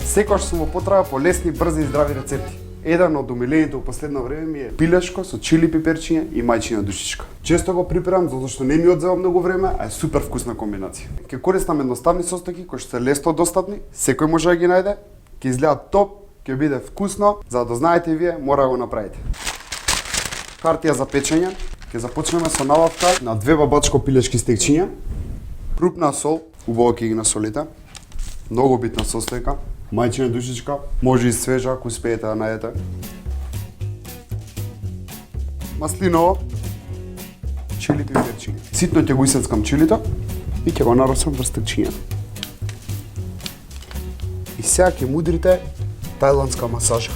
Секогаш сум во потрага по лесни, брзи и здрави рецепти. Еден од умилените во последно време ми е пилешко со чили пиперчиња и мајчина душичка. Често го припирам затоа што не ми одзема многу време, а е супер вкусна комбинација. Ќе користам едноставни состојки кои што се лесно достапни, секој може да ги најде, ќе изгледа топ, ќе биде вкусно, за да знаете вие, мора да го направите. Хартија за печење. Ќе започнеме со набавка на 2 бабачко пилешки стекчиња, крупна сол, убаво ќе ги насолите, многу битна состојка, мајчина душичка, може и свежа ако успеете да најдете. Маслиново, чили пиперчиња. Ситно ќе го исецкам чилито и ќе го наросам врз стекчињата. И сега ќе мудрите тајландска масажа.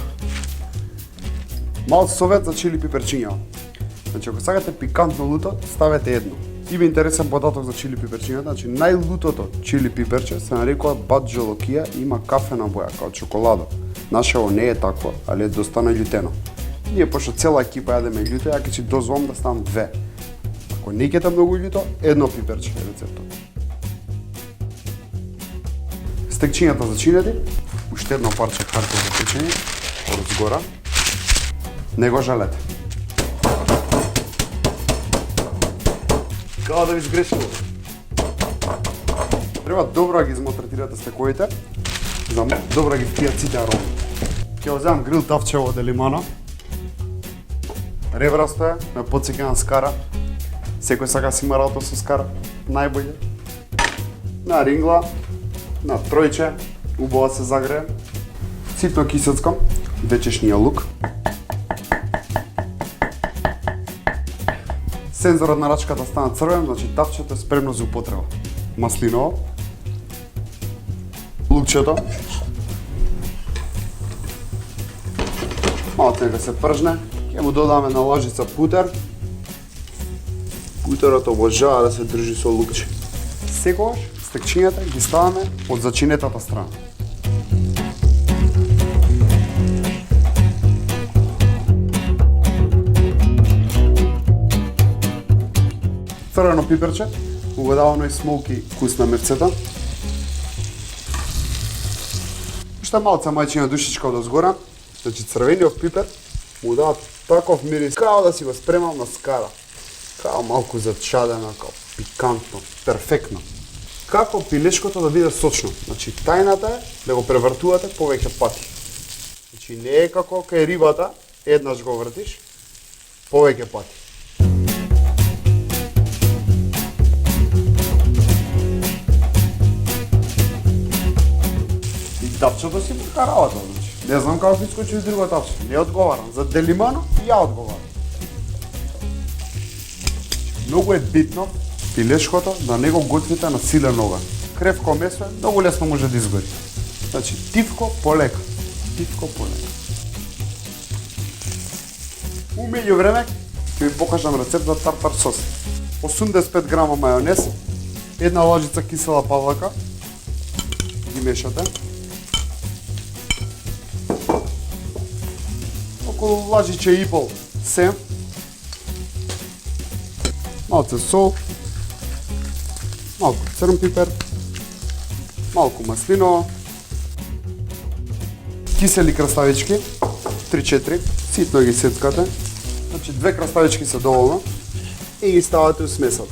Мал совет за чили пиперчиња. Значи, ако сакате пикантно луто, ставете едно. Има интересен податок за чили пиперчињата, значи најлутото чили пиперче се нарекува баджолокија и има кафена боја, као чоколадо. Нашево не е такво, али е доста наљутено. Ние пошто цела екипа јадеме љуто, ја ќе си дозволам да ставам 2. Ако не ќете многу љуто, едно пиперче е рецептот. Стекчињата зачинети, уште едно парче хартија за печење, од згора. Не го жалете. Као да ви сгрешило. Треба добро да ги измалтретирате стековите, за добро да ги впијат сите ароми. Ќе го земам грил тавчево од лимана. Ребрасто е, ме потсеќа на скара. Секој сака си има работа со скара, најбоље. На рингла, на тројче, убаво се загрее. Ситно кисецкам, вечешниот лук. Сензорот на рачката стана црвен, значи тавчето е спремно за употреба. Маслиново, лукчето, малку нека се пржне, ќе му додаме на лажица путер. Путерот обожава да се држи со лукче. Секогаш стекчињата ги ставаме од зачинетата страна. Црвено пиперче, угодавано и смолки вкус на мерцета. Уште малце мајчина душичка од озгора, значи црвениот пипер му дава таков мирис, као да си го спремам на скара. Као малку зачадено, као пикантно, перфектно. Како пилешкото да биде сочно? Значи тајната е да го превртувате повеќе пати. Значи не е како кај рибата, еднаш го вртиш, повеќе пати. Тавчето си бука работа, значи. Не знам како ќе искочи из друго тавче. Не одговарам. За делимано ја одговарам. Многу е битно пилешкото да не го готвите на силен оган. Кревко месо многу лесно може да изгори. Значи тивко полека. Тивко полека. У меѓувреме ќе ви покажам рецепт за тартар сос. 85 грама мајонез, една лажица кисела павлака. Ги мешате. Околу лажиче и пол сем, малце сол, малку црн пипер, малку маслиново, кисели краставички, 3-4, ситно ги сецкате, значи 2 краставички се доволно и ги ставате у смесот.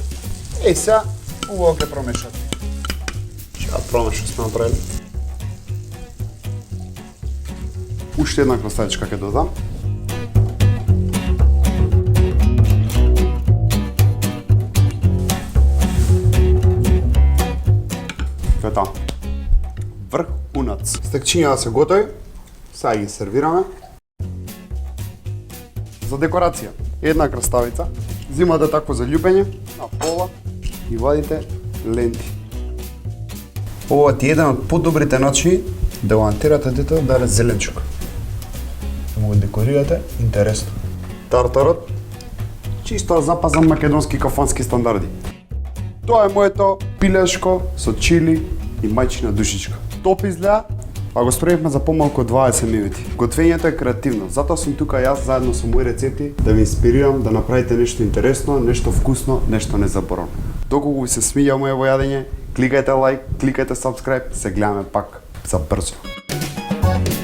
И сега убаво ќе промешате. Ќе промеша сме направили. Уште една краставичка ќе додам. Фета. Врхунац. Стекчиња се готови. Сега ги сервираме. За декорација, една краставица. Зимате такво за љупење на пола и вадите ленти. Ова ти е еден од подобрите начини да го антерате детето да е зеленчук. Да му го декорирате интересно. Тартарот, чисто запазан македонски кафански стандарди. Тоа е моето пилешко со чили и мајчина душичка. Топ изгледа, а го спремивме за помалку од 20 минути. Готвењето е креативно, затоа сум тука јас заедно со мои рецепти да ви инспирирам да направите нешто интересно, нешто вкусно, нешто незаборавно. Доколку ви се смиѓа моето јадење, кликајте лайк, кликајте subscribe, се гледаме пак за брзо. Чао!